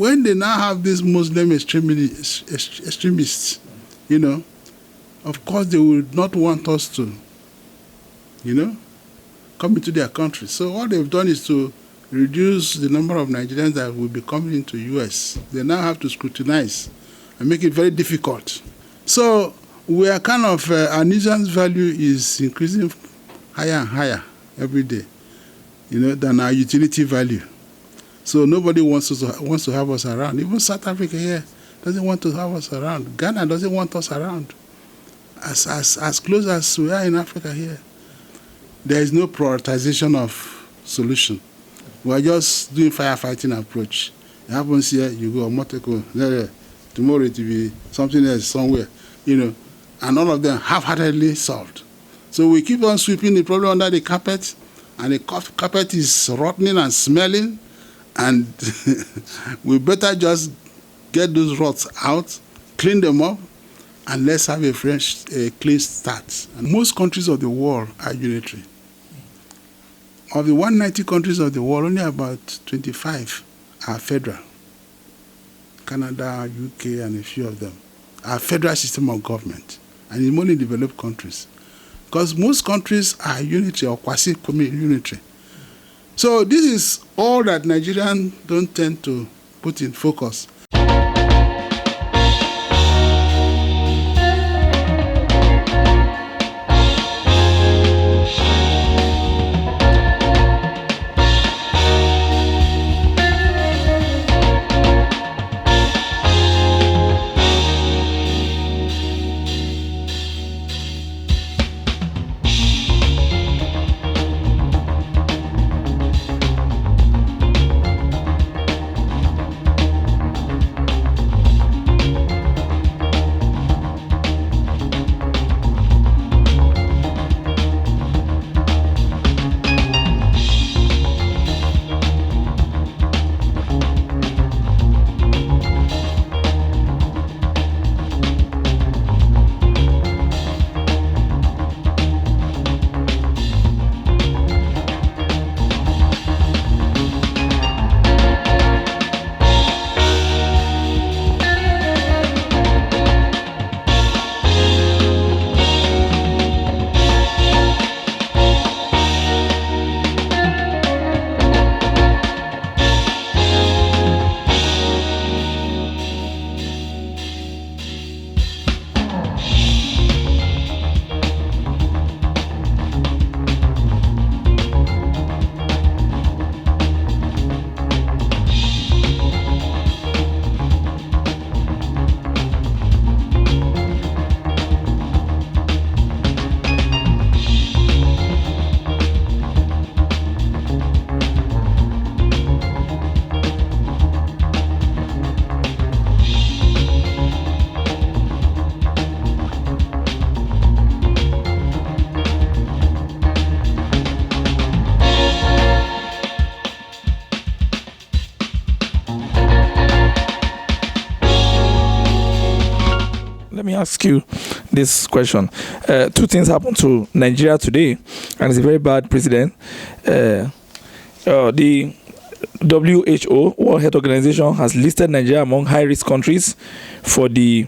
when they now have these Muslim extremists, you know, of course they would not want us to, you know, come into their country. So what they've done is to reduce the number of Nigerians that will be coming into U.S. They now have to scrutinize and make it very difficult. So we are kind of, our nuisance value is increasing higher and higher every day, you know, than our utility value. So nobody wants to have us around. Even South Africa here doesn't want to have us around. Ghana doesn't want us around. As close as we are in Africa here, there is no prioritization of solution. We are just doing firefighting approach. It happens here, you go, Motoko, tomorrow it will be something else somewhere, you know, and all of them half-heartedly solved. So we keep on sweeping the problem under the carpet, and the carpet is rotting and smelling, and we better just get those rots out, clean them up, and let's have a fresh, clean start. And most countries of the world are unitary. Of the 190 countries of the world, only about 25 are federal. Canada, UK, and a few of them are federal system of government, and in only developed countries. Because most countries are unitary or quasi-unitary. So this is all that Nigerians don't tend to put in focus. Let me ask you this question. Two things happened to Nigeria today, and it's a very bad precedent. The WHO, World Health Organization, has listed Nigeria among high-risk countries for the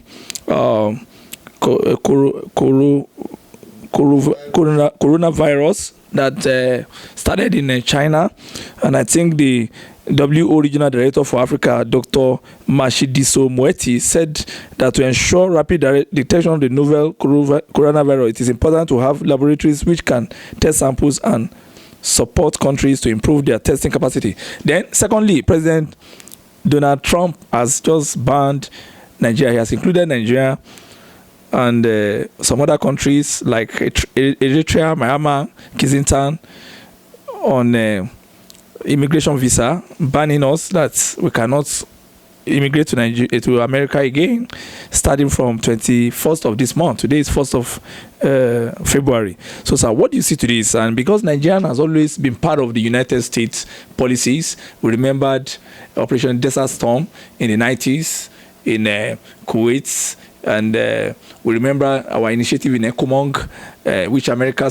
coronavirus that started in China, and I think the WHO Regional Director for Africa, Dr. Mashidiso Moeti, said that to ensure rapid detection of the novel coronavirus, it is important to have laboratories which can test samples and support countries to improve their testing capacity. Then, secondly, President Donald Trump has just banned Nigeria. He has included Nigeria and some other countries like Eritrea, Myanmar, Kyrgyzstan on immigration visa, banning us that we cannot immigrate to Nigeria, to America again, starting from 21st of this month. Today is 1st of February. So, sir, what do you see to this? And because Nigeria has always been part of the United States policies, we remembered Operation Desert Storm in the 90s in Kuwait, and we remember our initiative in Ekomong, which America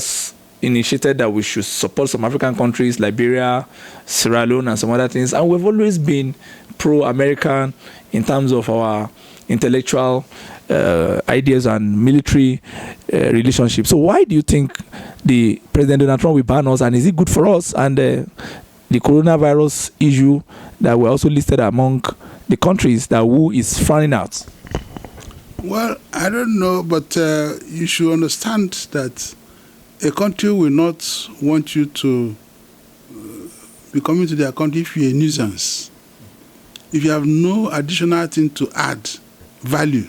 initiated that we should support some African countries, Liberia, Sierra Leone, and some other things. And we've always been pro-American in terms of our intellectual ideas and military relationships. So why do you think the President Donald Trump will ban us, and is it good for us? And the coronavirus issue that we're also listed among the countries that WHO is frowning out? Well, I don't know, but you should understand that a country will not want you to be coming to their country if you're a nuisance. If you have no additional thing to add value.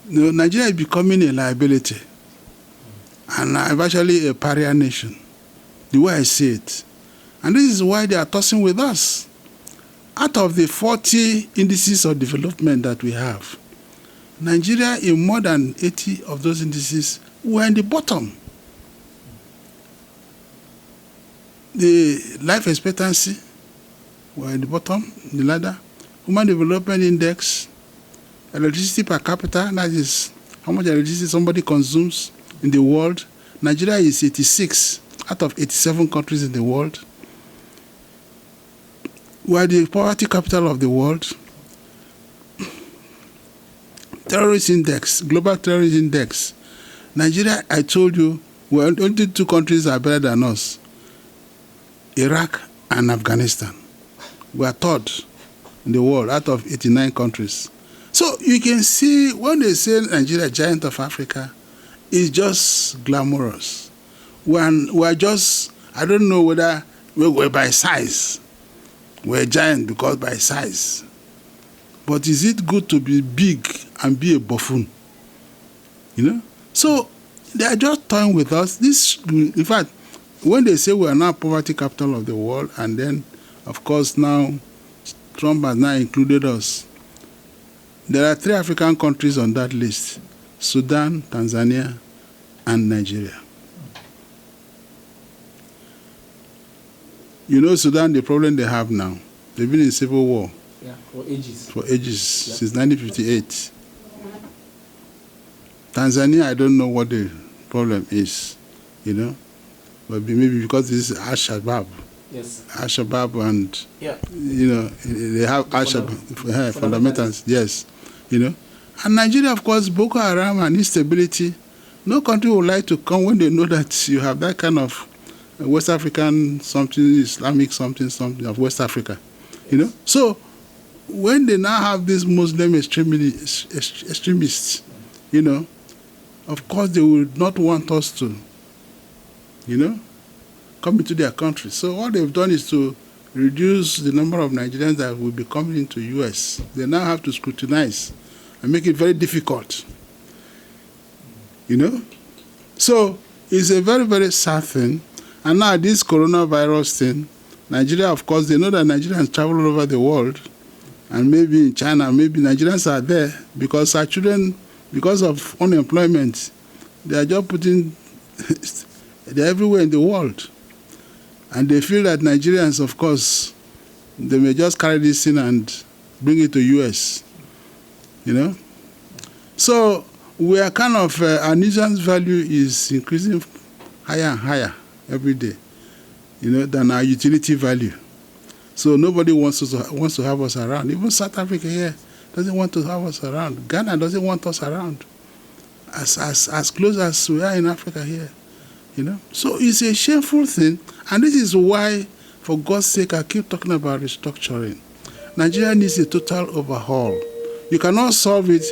You know, Nigeria is becoming a liability and eventually a pariah nation, the way I see it. And this is why they are tossing with us. Out of the 40 indices of development that we have, Nigeria, in more than 80 of those indices, were in the bottom. The life expectancy were in the bottom, the ladder. Human Development Index, electricity per capita, that is how much electricity somebody consumes in the world. Nigeria is 86 out of 87 countries in the world. We are the poverty capital of the world. Terrorist index, global terrorist index. Nigeria, I told you, only 2 countries are better than us. Iraq and Afghanistan. We are third in the world out of 89 countries. So you can see when they say Nigeria, giant of Africa, it's just glamorous. We're just, I don't know whether we're by size. We're giant because by size. But is it good to be big and be a buffoon? You know? So they are just toying with us. This, in fact, when they say we are now poverty capital of the world, and then, of course, now Trump has now included us, there are 3 African countries on that list: Sudan, Tanzania, and Nigeria. You know, Sudan, the problem they have now, they've been in civil war. Yeah, for ages. For ages, yeah. Since 1958. Tanzania, I don't know what the problem is, you know, but maybe because this is Al-Shabaab. Yes. Al-Shabaab and, yeah, you know, they have Al-Shabaab, fundamentals, yes, you know. And Nigeria, of course, Boko Haram and instability. No country would like to come when they know that you have that kind of West African something, Islamic something of West Africa, you know. So when they now have these Muslim extremists, you know, of course they would not want us to, you know, come into their country. So what they've done is to reduce the number of Nigerians that will be coming into U.S. They now have to scrutinize and make it very difficult, you know. So it's a very, very sad thing. And now this coronavirus thing, Nigeria, of course, they know that Nigerians travel all over the world. And maybe in China, maybe Nigerians are there because our children, because of unemployment, they are just putting, they're everywhere in the world. And they feel that Nigerians, of course, they may just carry this in and bring it to U.S., you know. So we are kind of, our nuisance value is increasing higher and higher every day, you know, than our utility value. So nobody wants to have us around. Even South Africa here doesn't want to have us around. Ghana doesn't want us around. As close as we are in Africa here, you know. So it's a shameful thing, and this is why, for God's sake, I keep talking about restructuring. Nigeria needs a total overhaul. You cannot solve it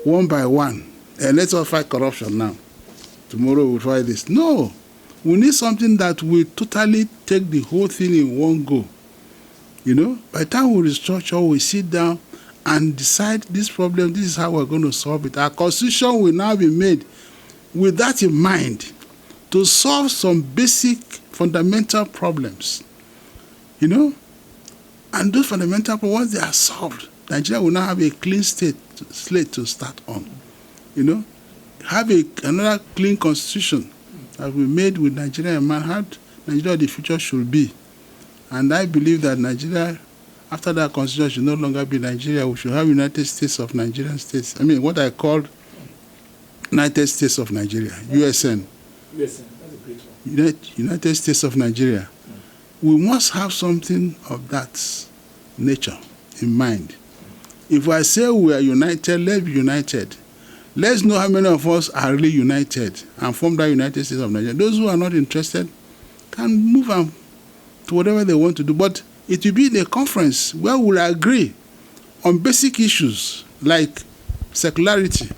one by one. And let's all fight corruption now. Tomorrow we'll fight this. No. We need something that will totally take the whole thing in one go. You know, by the time we restructure, we sit down and decide this problem, this is how we're going to solve it. Our constitution will now be made with that in mind to solve some basic fundamental problems. You know, and those fundamental problems, once they are solved, Nigeria will now have a clean slate to start on. You know, have another clean constitution that we made with Nigeria in mind, how Nigeria the future should be. And I believe that Nigeria, after that constitution, should no longer be Nigeria. We should have United States of Nigerian States. I mean, what I call United States of Nigeria, USN. USN, that's a great one. United States of Nigeria, we must have something of that nature in mind. If I say we are united, let's be united. Let's know how many of us are really united and form that United States of Nigeria. Those who are not interested can move on to whatever they want to do. But it will be in a conference where we'll agree on basic issues like secularity.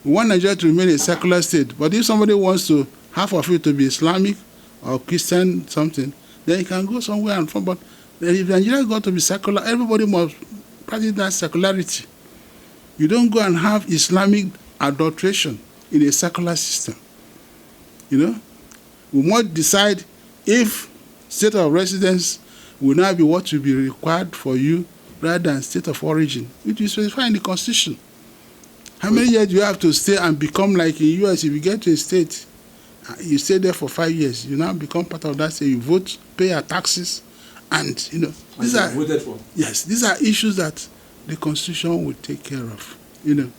We want Nigeria to remain a secular state. But if somebody wants to, half of it to be Islamic or Christian something, then you can go somewhere and form. But if Nigeria got to be secular, everybody must practice that secularity. You don't go and have Islamic adulteration in a secular system. We must decide if state of residence will now be what will be required for you rather than state of origin, which is specified in the Constitution. How many years do you have to stay and become like in U.S. If you get to a state, you stay there for 5 years, you now become part of that state, you vote, pay your taxes, and these are voted for. Yes, these are issues that the Constitution will take care of, And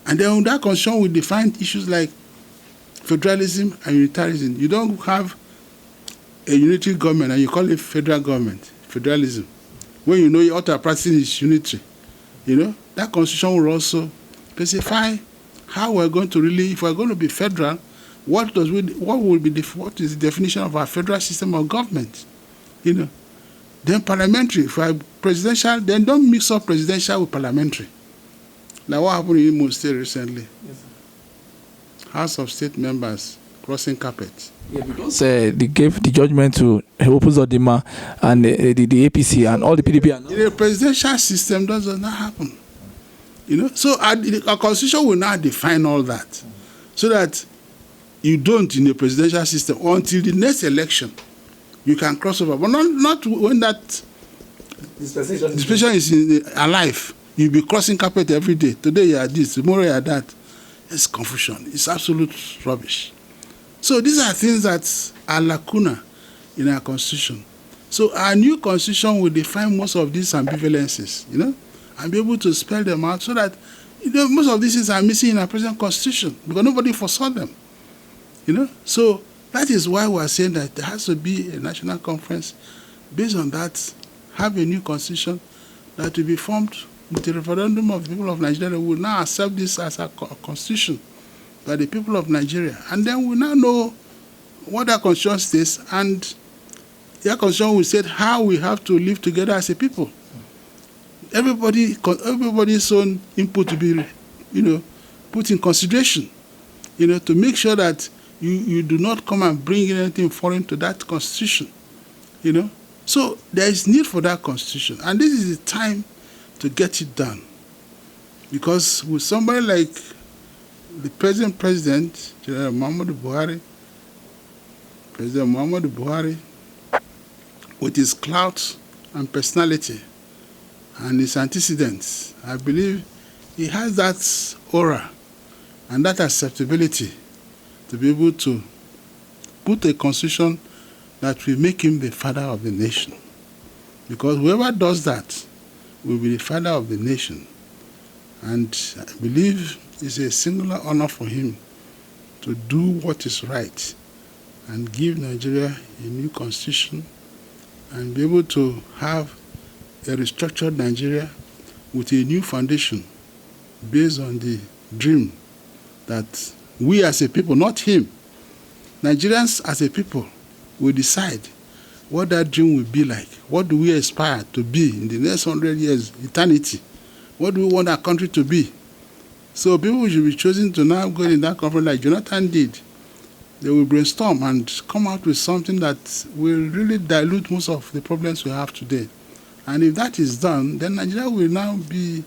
then that Constitution will define issues like federalism and unitarism. You don't have a unitary government and you call it federal government, federalism. When you know what you are practicing is unitary. That Constitution will also specify how we're going to really, if we're going to be federal, what is the definition of our federal system of government? Then parliamentary, if we're presidential, then don't mix up presidential with parliamentary. Like what happened in Imo State recently. Yes, sir. House of State members crossing carpet. Yeah, because they gave the judgment to Opuzodima and the APC and all the PDP. In the presidential system, that does not happen. So our Constitution will now define all that, so that you don't in the presidential system until the next election. You can cross over, but not when that dispensation is alive. You'll be crossing carpet every day. Today you are this, tomorrow you are that. It's confusion. It's absolute rubbish. So these are things that are lacuna in our Constitution. So our new Constitution will define most of these ambivalences, and be able to spell them out so that most of these things are missing in our present Constitution because nobody foresaw them. So that is why we are saying that there has to be a national conference based on that, have a new Constitution that will be formed with the referendum of the people of Nigeria. We will now accept this as a Constitution by the people of Nigeria. And then we now know what that Constitution states, and that Constitution will say how we have to live together as a people. Everybody's own input to be, put in consideration, to make sure that you do not come and bring anything foreign to that Constitution, So there is need for that Constitution, and this is the time to get it done. Because with somebody like the present President, General President Muhammadu Buhari, with his clout and personality and his antecedents, I believe he has that aura and that acceptability to be able to put a constitution that will make him the father of the nation. Because whoever does that will be the father of the nation. And I believe it's a singular honor for him to do what is right and give Nigeria a new constitution and be able to have a restructured Nigeria with a new foundation based on the dream that we as a people, not him, Nigerians as a people will decide what that dream will be like. What do we aspire to be in the next 100 years, eternity? What do we want our country to be? So people should be choosing to now go in that conference like Jonathan did. They will brainstorm and come out with something that will really dilute most of the problems we have today. And if that is done, then Nigeria will now be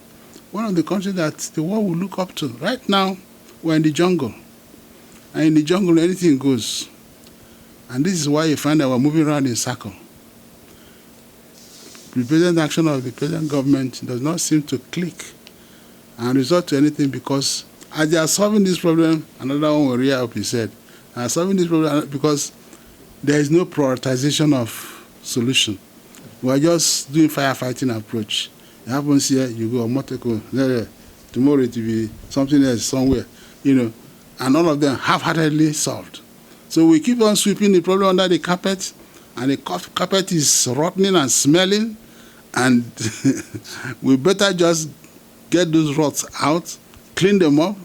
one of the countries that the world will look up to. Right now, we're in the jungle. And in the jungle, anything goes. And this is why you find that we're moving around in circle. The present action of the present government does not seem to click and result to anything, because as they are solving this problem, another one will rear up his head. And solving this problem because there is no prioritization of solution. We are just doing firefighting approach. It happens here, you go, Motoko, tomorrow it will be something else somewhere, and all of them half-heartedly solved. So we keep on sweeping the problem under the carpet, and the carpet is rotting and smelling, and we better just get those rots out, clean them up,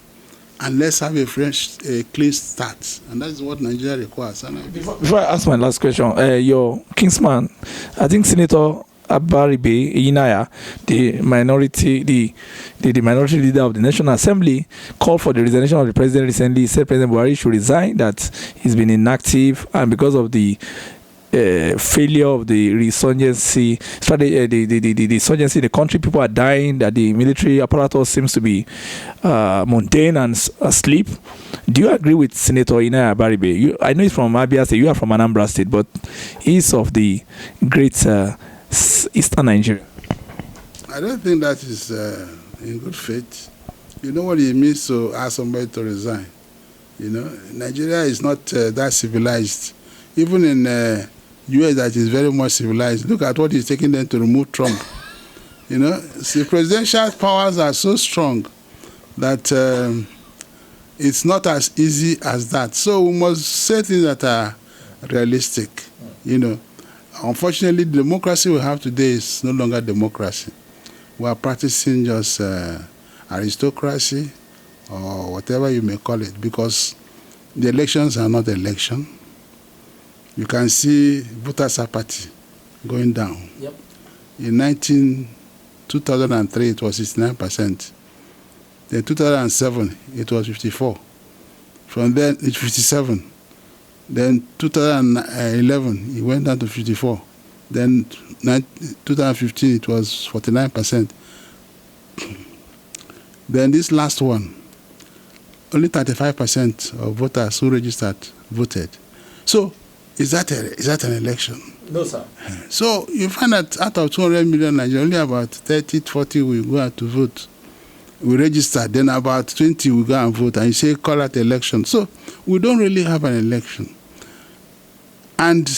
and let's have a fresh, clean start. And that's what Nigeria requires. Before I ask my last question, your kinsman, I think Senator Abaribe Inaya, the minority leader of the National Assembly, called for the resignation of the president recently. He said President Buhari should resign, that he's been inactive, and because of the failure of the resurgency strategy, the insurgency in the country, people are dying, that the military apparatus seems to be mundane and asleep. Do you agree with Senator Inaya Abaribe? I know he's from Abia State, you are from Anambra State, but he's of the great Eastern Nigeria. I don't think that is in good faith. You know what it means to ask somebody to resign. You know, Nigeria is not that civilized. Even in US, that is very much civilized. Look at what is taking them to remove Trump. You know, the presidential powers are so strong that it's not as easy as that. So we must say things that are realistic. You know, unfortunately, the democracy we have today is no longer democracy. We are practicing just aristocracy, or whatever you may call it, because the elections are not election. You can see voters' apathy going down. Yep. In 2003, it was 69%. Then 2007, it was 54%. From then, it's 57%. Then 2011, it went down to 54%. Then 2015, it was 49%. Then this last one, only 35% of voters who registered voted. So, is that an election? No, sir. So you find that out of 200 million Nigerians, only about 30, 40 will go out to vote. We register, then about 20 will go and vote, and you say call that election. So we don't really have an election. And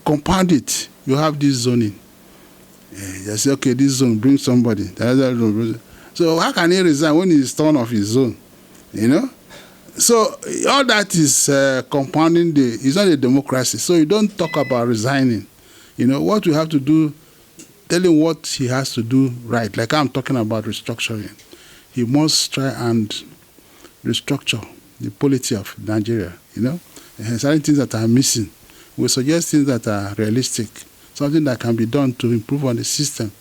compound it, you have this zoning. You say, okay, this zone brings somebody. So how can he resign when he's torn off his zone? You know? So all that is compounding it's not a democracy. So you don't talk about resigning. You know, what we have to do, tell him what he has to do right. Like I'm talking about restructuring. He must try and restructure the polity of Nigeria, you know. And certain things that are missing. We suggest things that are realistic, something that can be done to improve on the system.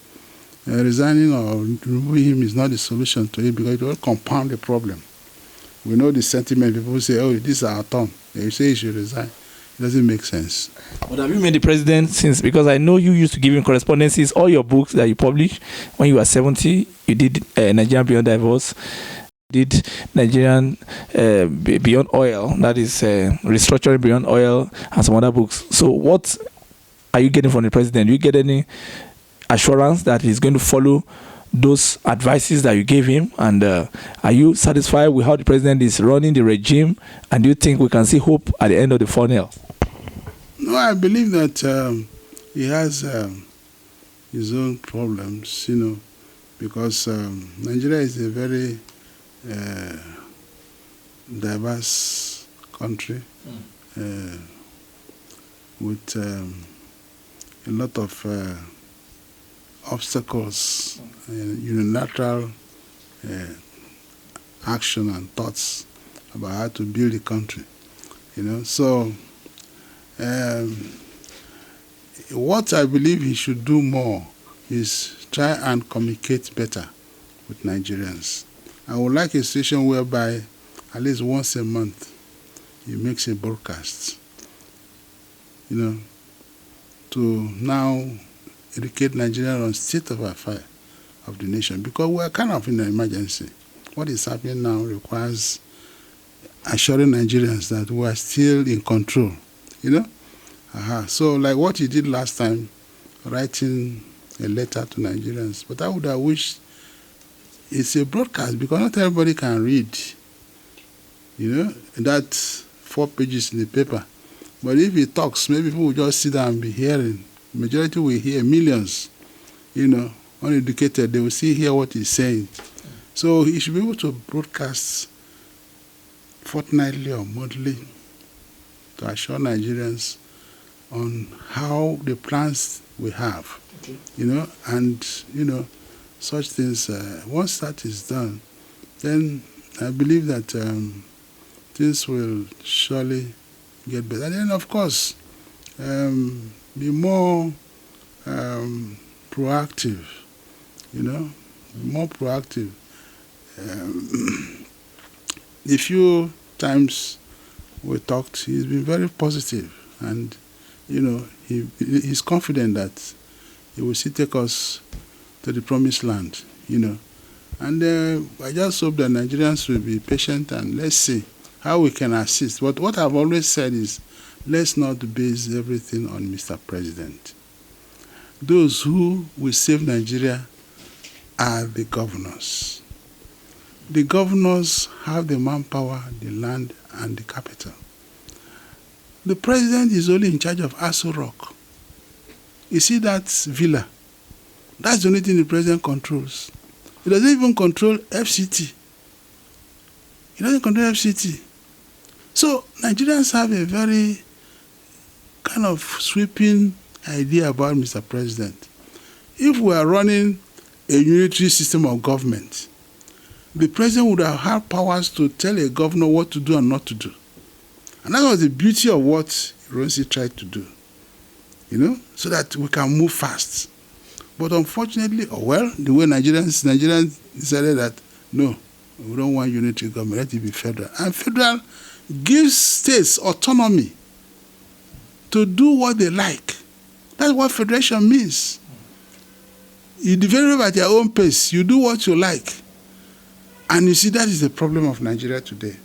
Resigning or removing him is not the solution to it, because it will compound the problem. We know the sentiment. People say, oh, this is our turn. You say he should resign. It doesn't make sense. But have you made the president since? Because I know you used to give him correspondences, all your books that you published when you were 70. You did Nigerian Beyond Divorce, did Nigerian Beyond Oil, that is Restructuring Beyond Oil, and some other books. So what are you getting from the president? Do you get any assurance that he's going to follow those advices that you gave him? And are you satisfied with how the president is running the regime? And do you think we can see hope at the end of the funnel? No, I believe that he has his own problems, you know, because Nigeria is a very diverse country with a lot of obstacles, unilateral action and thoughts about how to build the country, you know. So what I believe he should do more is try and communicate better with Nigerians. I would like a situation whereby at least once a month he makes a broadcast, you know, to now educate Nigeria on state of affairs of the nation, because we are kind of in an emergency. What is happening now requires assuring Nigerians that we are still in control, you know. So like what he did last time, writing a letter to Nigerians. But I would have wished it's a broadcast, because not everybody can read, you know, that 4 pages in the paper. But if he talks, maybe people will just sit down and be hearing. Majority will hear, millions, you know, uneducated, they will hear what he's saying. So he should be able to broadcast fortnightly or monthly to assure Nigerians on how the plans we have, and, such things. Once that is done, then I believe that things will surely get better. And then, of course, be more proactive, more proactive. The few times we talked, he's been very positive, and he's confident that he will still take us to the promised land, And I just hope that Nigerians will be patient, and let's see how we can assist. But what I've always said is, let's not base everything on Mr. President. Those who will save Nigeria are the governors. The governors have the manpower, the land, and the capital. The president is only in charge of Aso Rock. You see that villa? That's the only thing the president controls. He doesn't even control FCT. He doesn't control FCT. So Nigerians have a very kind of sweeping idea about Mr. President. If we are running a unitary system of government, the president would have had powers to tell a governor what to do and not to do. And that was the beauty of what FNSE tried to do, so that we can move fast. But unfortunately, the way Nigerians decided that, no, we don't want unitary government, let it be federal. And federal gives states autonomy to do what they like. That's what federation means. You develop at your own pace, you do what you like. And you see, that is the problem of Nigeria today.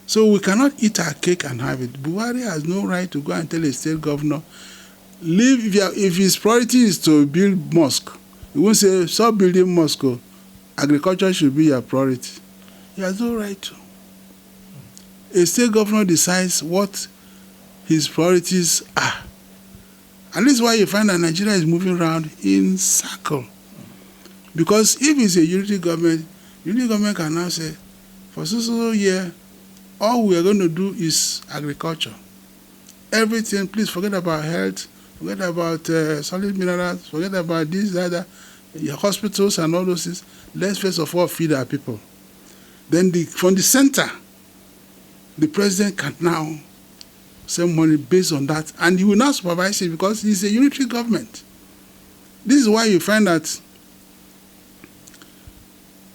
So we cannot eat our cake and have it. Buhari has no right to go and tell a state governor, leave, if his priority is to build mosque, he won't say, stop building mosque, agriculture should be your priority. He has no right to. A state governor decides what his priorities are. And this is why you find that Nigeria is moving around in circle. Because if it's a unity government can now say, for so year, all we are going to do is agriculture. Everything, please forget about health, forget about solid minerals, forget about this, that, hospitals and all those things. Let's first of all feed our people. Then from the center, the president can now send money based on that, and he will not supervise it because he's a unitary government. This is why you find that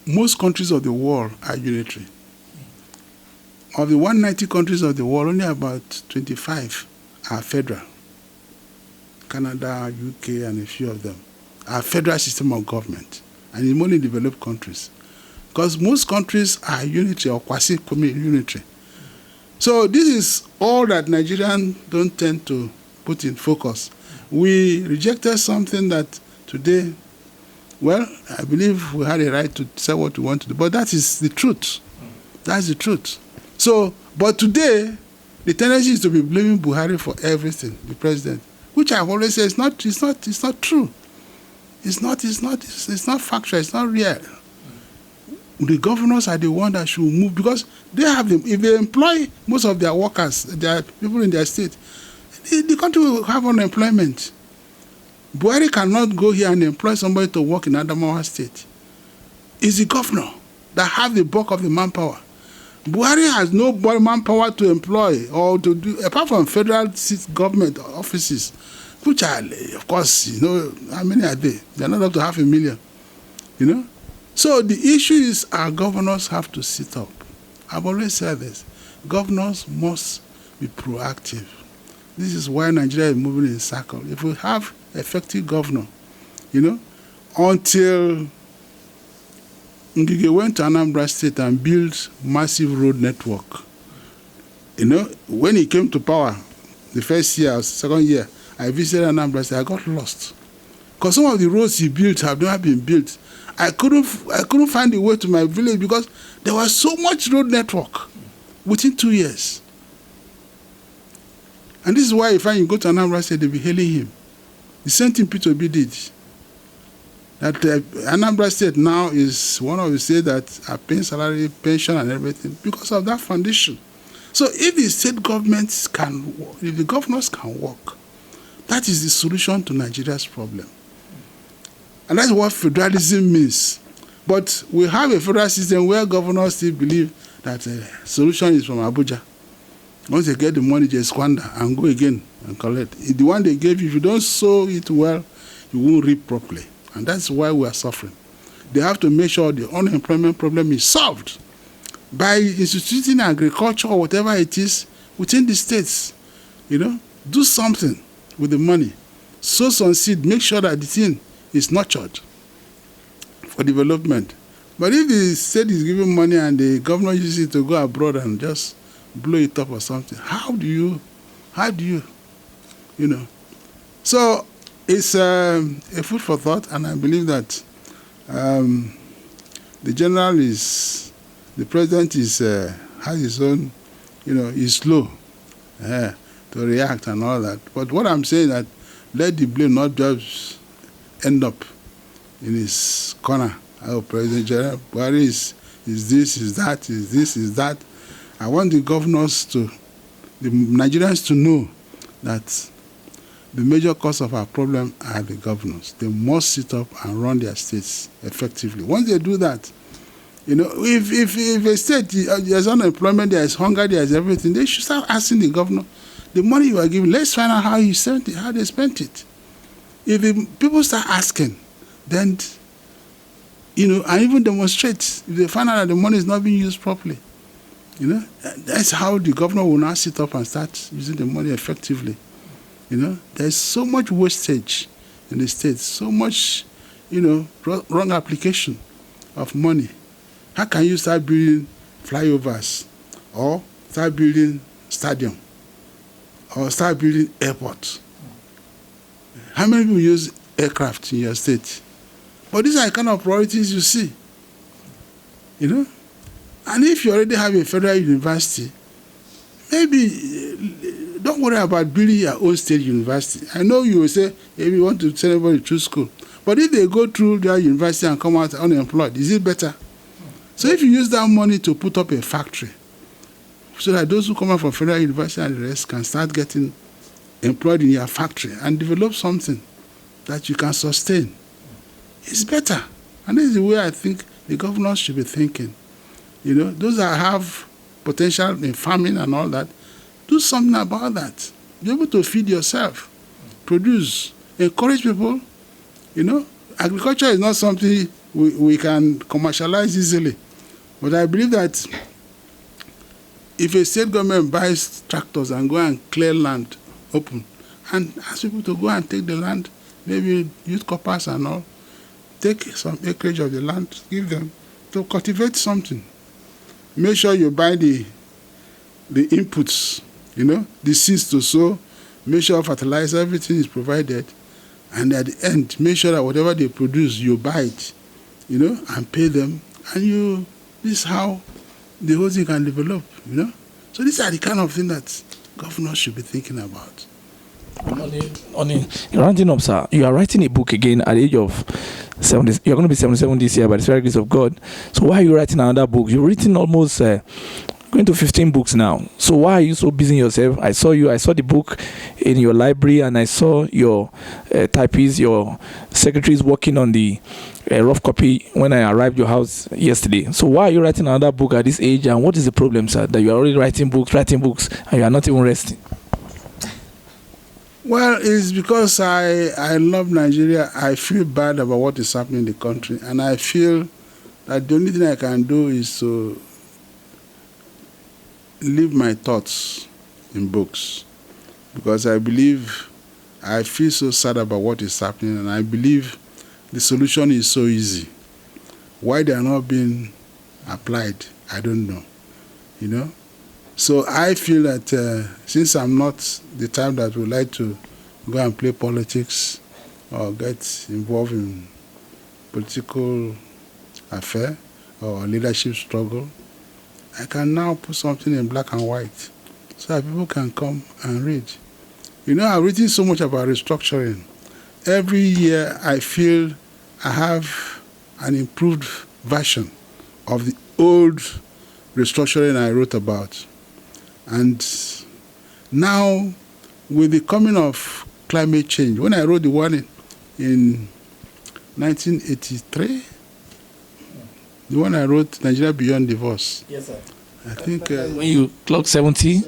most countries of the world are unitary. Of the 190 countries of the world, only about 25 are federal. Canada, UK, and a few of them are federal system of government, and in only developed countries. Because most countries are unitary or quasi-unitary. So this is all that Nigerians don't tend to put in focus. We rejected something that today, I believe we had a right to say what we want to do, but that is the truth. That's the truth. So, but today, the tendency is to be blaming Buhari for everything, the president, which I've always said it's not true. It's not factual, it's not real. The governors are the ones that should move, because they have them. If they employ most of their workers, their people in their state, the country will have unemployment. Buhari cannot go here and employ somebody to work in Adamawa State. It's the governor that have the bulk of the manpower. Buhari has no manpower to employ or to do, apart from federal government offices, which are, of course, how many are they? They're not up to 500,000, So the issue is our governors have to sit up. I've always said this. Governors must be proactive. This is why Nigeria is moving in circle. If we have effective governor, until Ngige went to Anambra State and built massive road network. When he came to power, the first year, second year, I visited Anambra State, I got lost. Because some of the roads he built have never been built. I couldn't find the way to my village because there was so much road network within 2 years. And this is why if you go to Anambra State, they'll be hailing him. The same thing Peter B did. That Anambra State now is one of the states that are paying salary, pension, and everything because of that foundation. So if the state governments can, if the governors can work, that is the solution to Nigeria's problem. And that's what federalism means. But we have a federal system where governors still believe that the solution is from Abuja. Once they get the money, they squander and go again and collect. The one they gave you, if you don't sow it well, you won't reap properly. And that's why we are suffering. They have to make sure the unemployment problem is solved by instituting agriculture or whatever it is within the states. You know, do something with the money. Sow some seed, make sure that the thing is nurtured for development. But if the state is giving money and the government uses it to go abroad and just blow it up or something, how do you, you know? So it's a food for thought, and I believe that the general is, the president is has his own, you know, he's slow to react and all that. But what I'm saying that let the blame not just end up in his corner. Oh, President General Buhari is this, is that, is this, is that. I want the governors to, the Nigerians to know that the major cause of our problem are the governors. They must sit up and run their states effectively. Once they do that, you know, if a state, there's unemployment, there's hunger, there's everything, they should start asking the governor, the money you are giving, let's find out how you spent it, how they spent it. If people start asking, then, you know, and even demonstrate, if they find out that the money is not being used properly, you know, that's how the governor will now sit up and start using the money effectively. You know, there's so much wastage in the states, so much, you know, wrong application of money. How can you start building flyovers or start building stadium or start building airports? How many people use aircraft in your state? But these are the kind of priorities you see, you know. And if you already have a federal university, maybe don't worry about building your own state university. I know you will say, if you want to send everybody to school. But if they go through their university and come out unemployed, is it better? So if you use that money to put up a factory, so that those who come out from federal university and the rest can start getting employed in your factory and develop something that you can sustain, it's better. And this is the way I think the governors should be thinking. You know, those that have potential in farming and all that, do something about that. Be able to feed yourself, produce, encourage people. You know, agriculture is not something we can commercialize easily. But I believe that if a state government buys tractors and go and clear land open and ask people to go and take the land, maybe use coppers and all, take some acreage of the land, give them to cultivate something. Make sure you buy the inputs, you know, the seeds to sow, make sure fertilizer, everything is provided. And at the end, make sure that whatever they produce, you buy it, you know, and pay them. And this is how the whole thing can develop, you know. So these are the kind of thing that governors should be thinking about. Rounding up, sir, you are writing a book again at the age of 70. You're going to be 77 this year by the very grace of God. So why are you writing another book? You've written almost going to 15 books now. So why are you so busy yourself? I saw the book in your library, and I saw your typist, your secretaries working on the rough copy when I arrived at your house yesterday. So why are you writing another book at this age, and what is the problem, sir, that you are already writing books, and you are not even resting? Well, it's because I love Nigeria. I feel bad about what is happening in the country, and I feel that the only thing I can do is to leave my thoughts in books, because I feel so sad about what is happening, and I believe the solution is so easy. Why they are not being applied, I don't know, you know. So I feel that since I'm not the type that would like to go and play politics or get involved in political affair or leadership struggle, I can now put something in black and white so that people can come and read. You know, I've written so much about restructuring. Every year I feel I have an improved version of the old restructuring I wrote about. And now, with the coming of climate change, when I wrote the one in 1983, the one I wrote, Nigeria Beyond Divorce. Yes, sir. I think when you clocked 70,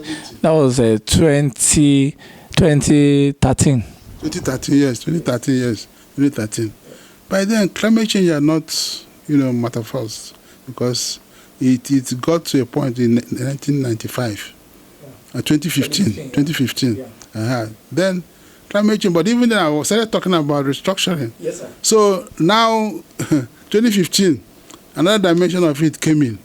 that was 2013. 2013, yes, 2013. By then, climate change are not, metaphors, because it got to a point in 1995, 2015. Yeah. Then climate change, but even then I started talking about restructuring. Yes, sir. So now, 2015, another dimension of it came in,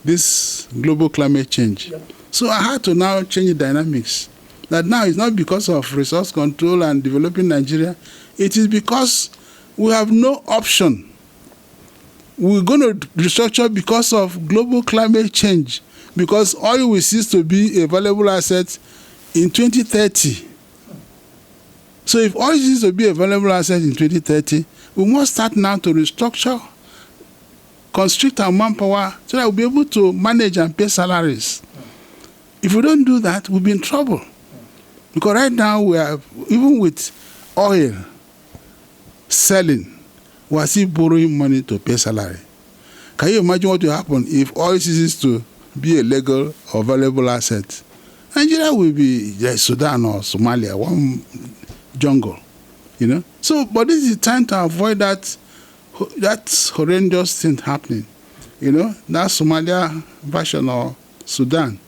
this global climate change. Yep. So I had to now change the dynamics. That now it's not because of resource control and developing Nigeria, it is because we have no option. We're going to restructure because of global climate change, because oil will cease to be a valuable asset in 2030. So if oil ceases to be a valuable asset in 2030, we must start now to restructure, constrict our manpower so that we'll be able to manage and pay salaries. If we don't do that, we'll be in trouble. Because right now, we are, even with oil selling, we are still borrowing money to pay salary. Can you imagine what will happen if oil ceases to be a legal or valuable asset? Nigeria will be like Sudan or Somalia, one jungle, So, but this is the time to avoid that horrendous thing happening, that Somalia version or Sudan.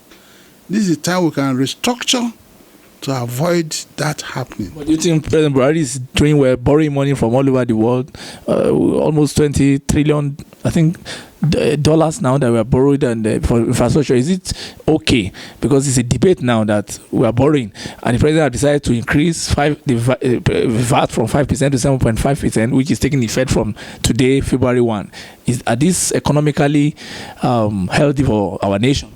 This is the time we can restructure to avoid that happening. What do you think President Buhari is doing? We're borrowing money from all over the world, almost 20 trillion, I think, dollars now that we are borrowed and for infrastructure. Is it okay? Because it's a debate now that we are borrowing, and the president has decided to increase the VAT from 5% to 7.5%, which is taking effect from today, February 1. Are this economically healthy for our nation?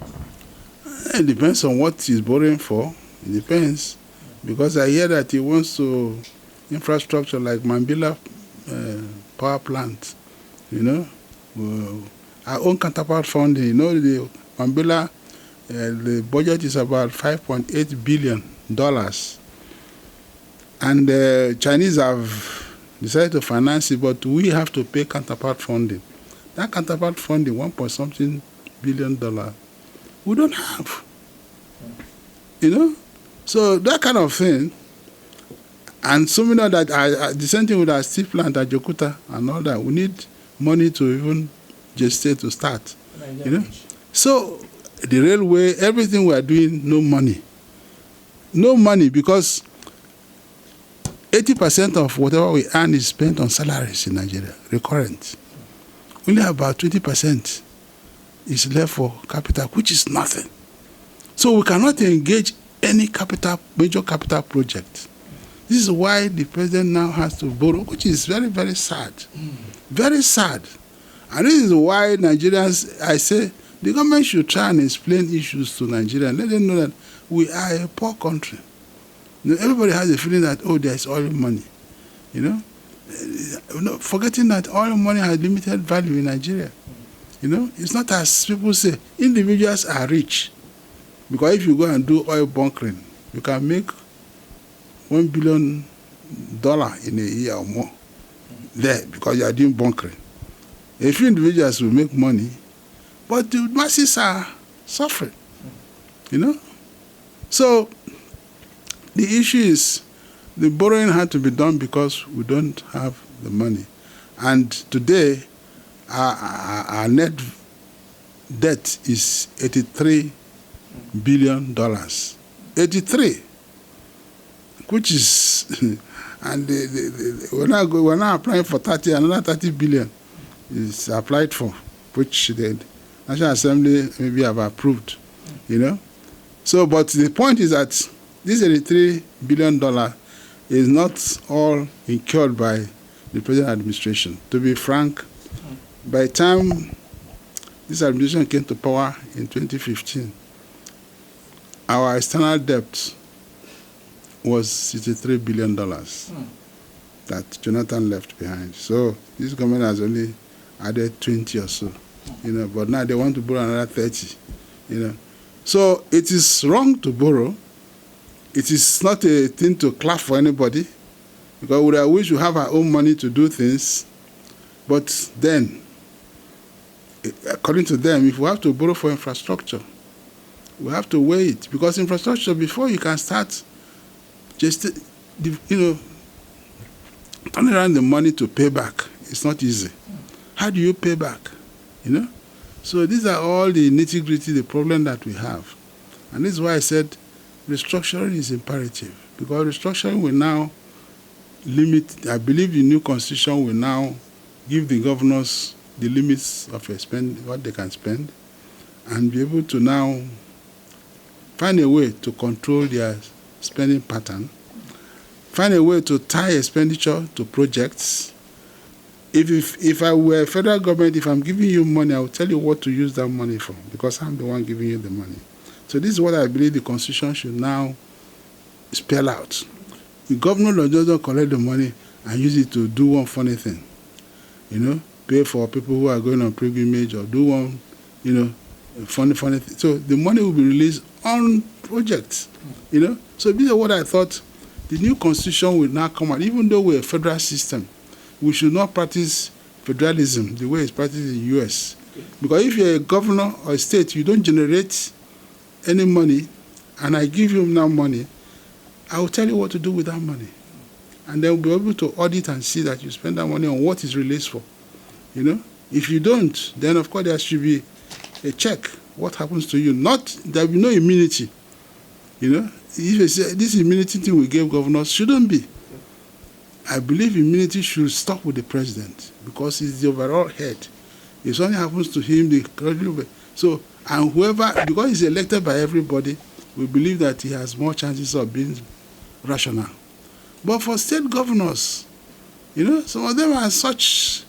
It depends on what he's borrowing for. It depends, because I hear that he wants to infrastructure like Mambila power plant, our own counterpart funding. The Mambila, the budget is about $5.8 billion, and the Chinese have decided to finance it, but we have to pay counterpart funding. That counterpart funding, $1.something billion, we don't have, So that kind of thing, and so we know that the same thing with our steel plant at Jokuta and all that, we need money to even gestate to start, So the railway, everything we are doing, no money. No money, because 80% of whatever we earn is spent on salaries in Nigeria, recurrent. Only about 20% is left for capital, which is nothing. So we cannot engage any major capital project. This is why the president now has to borrow, which is very, very sad. Very sad. And this is why Nigerians, I say, the government should try and explain issues to Nigerians. Let them know that we are a poor country. Everybody has a feeling that, there's oil money. Forgetting that oil money has limited value in Nigeria. It's not as people say. Individuals are rich. Because if you go and do oil bunkering, you can make $1 billion in a year or more there, because you are doing bunkering. A few individuals will make money, but the masses are suffering, So the issue is the borrowing had to be done because we don't have the money. And today, our net debt is $83 billion. 83, which is, and we're now applying for 30, another 30 billion is applied for, which the National Assembly maybe have approved, So, but the point is that this $83 billion is not all incurred by the present administration. To be frank, by the time this administration came to power in 2015, our external debt was $63 billion that Jonathan left behind. So this government has only added 20 or so, but now they want to borrow another 30, So it is wrong to borrow. It is not a thing to clap for anybody, because we wish we have our own money to do things. But then, according to them, if we have to borrow for infrastructure, we have to weigh it, because infrastructure, before you can start just, turning around the money to pay back, it's not easy. How do you pay back? So these are all the nitty-gritty, the problem that we have. And this is why I said restructuring is imperative, because restructuring will now limit, I believe the new constitution will now give the governors the limits of what they can spend, and be able to now find a way to control their spending pattern, find a way to tie expenditure to projects. If I were a federal government, if I'm giving you money, I will tell you what to use that money for, because I'm the one giving you the money. So this is what I believe the Constitution should now spell out. The governor doesn't collect the money and use it to do one funny thing, pay for people who are going on pilgrimage, or do one, funny thing. So the money will be released on projects, So this is what I thought. The new Constitution will now come out. Even though we're a federal system, we should not practice federalism the way it's practiced in the U.S. Because if you're a governor or a state, you don't generate any money, and I give you now money, I will tell you what to do with that money. And then we'll be able to audit and see that you spend that money on what is released for. If you don't, then of course there should be a check. What happens to you? There will be no immunity. If you say this immunity thing we gave governors, shouldn't be. I believe immunity should stop with the president, because he's the overall head. If something happens to him, so, and whoever, because he's elected by everybody, we believe that he has more chances of being rational. But for state governors, some of them are such,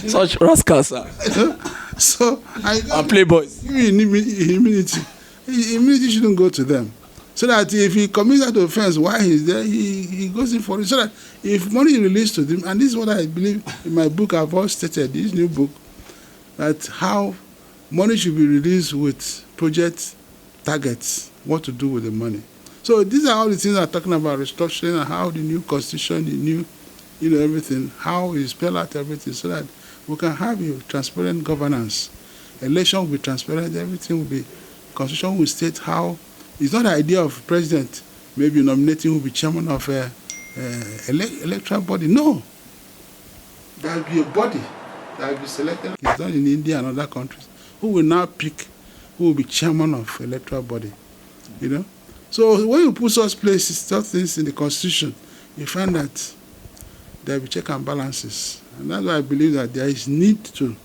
such rascals, sir. So and playboys. Immunity. Immunity shouldn't go to them. So that if he commits that offense while he's there, he goes in for it. So that if money is released to them, and this is what I believe in my book, I've always stated, this new book, that how money should be released with project targets, what to do with the money. So these are all the things I'm talking about, restructuring, and how the new constitution, the new, everything, how we spell out everything, so that we can have a transparent governance. Election will be transparent, everything will be, constitution will state how. It's not the idea of president maybe nominating who will be chairman of electoral body. No. There will be a body that will be selected. It's done in India and other countries. Who will now pick who will be chairman of electoral body? So when you put such places, such things in the constitution, you find that there will be check and balances. And that's why I believe that there is need to.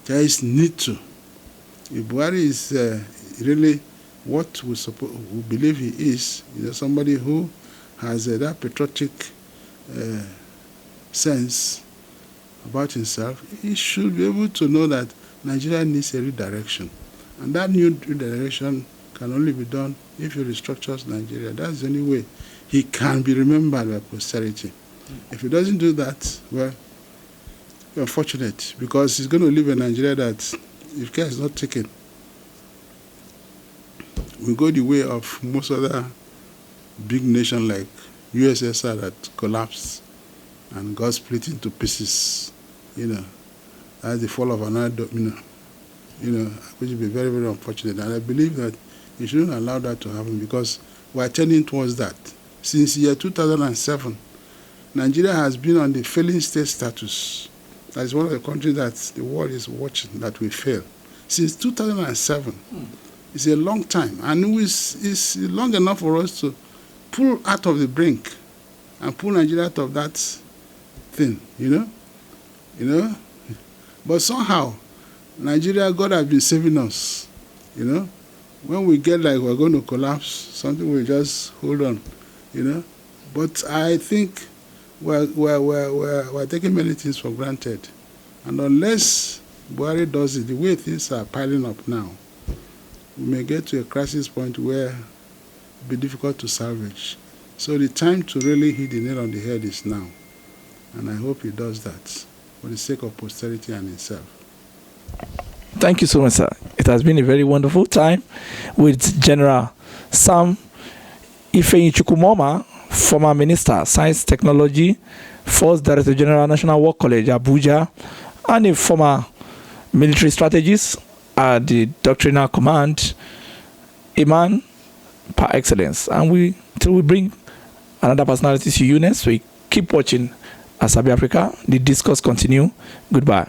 If Buhari is really what we believe he is, somebody who has that patriotic sense about himself, he should be able to know that Nigeria needs a redirection. And that new redirection can only be done if he restructures Nigeria. That's the only way he can be remembered by posterity. If he doesn't do that, well, unfortunate, because he's going to live in Nigeria that, if care is not taken, we go the way of most other big nations like USSR that collapsed and got split into pieces. That's the fall of another domino. Which would be very, very unfortunate. And I believe that you shouldn't allow that to happen, because we are tending towards that. Since year 2007, Nigeria has been on the failing state status. That is one of the countries that the world is watching that we fail. Since 2007. It's a long time, and it's long enough for us to pull out of the brink and pull Nigeria out of that thing, But somehow, Nigeria, God has been saving us, When we get like we're going to collapse, something will just hold on, But I think we're taking many things for granted, and unless Buhari does it, the way things are piling up now, we may get to a crisis point where it will be difficult to salvage. So the time to really hit the nail on the head is now. And I hope he does that for the sake of posterity and himself. Thank you so much, sir. It has been a very wonderful time with General Sam Momah, former Minister, Science Technology, first Director General, National War College, Abuja, and a former military strategist at the Doctrinal Command, a man par excellence. And till we bring another personality to you next week, keep watching Asabe Africa. The discourse continue. Goodbye.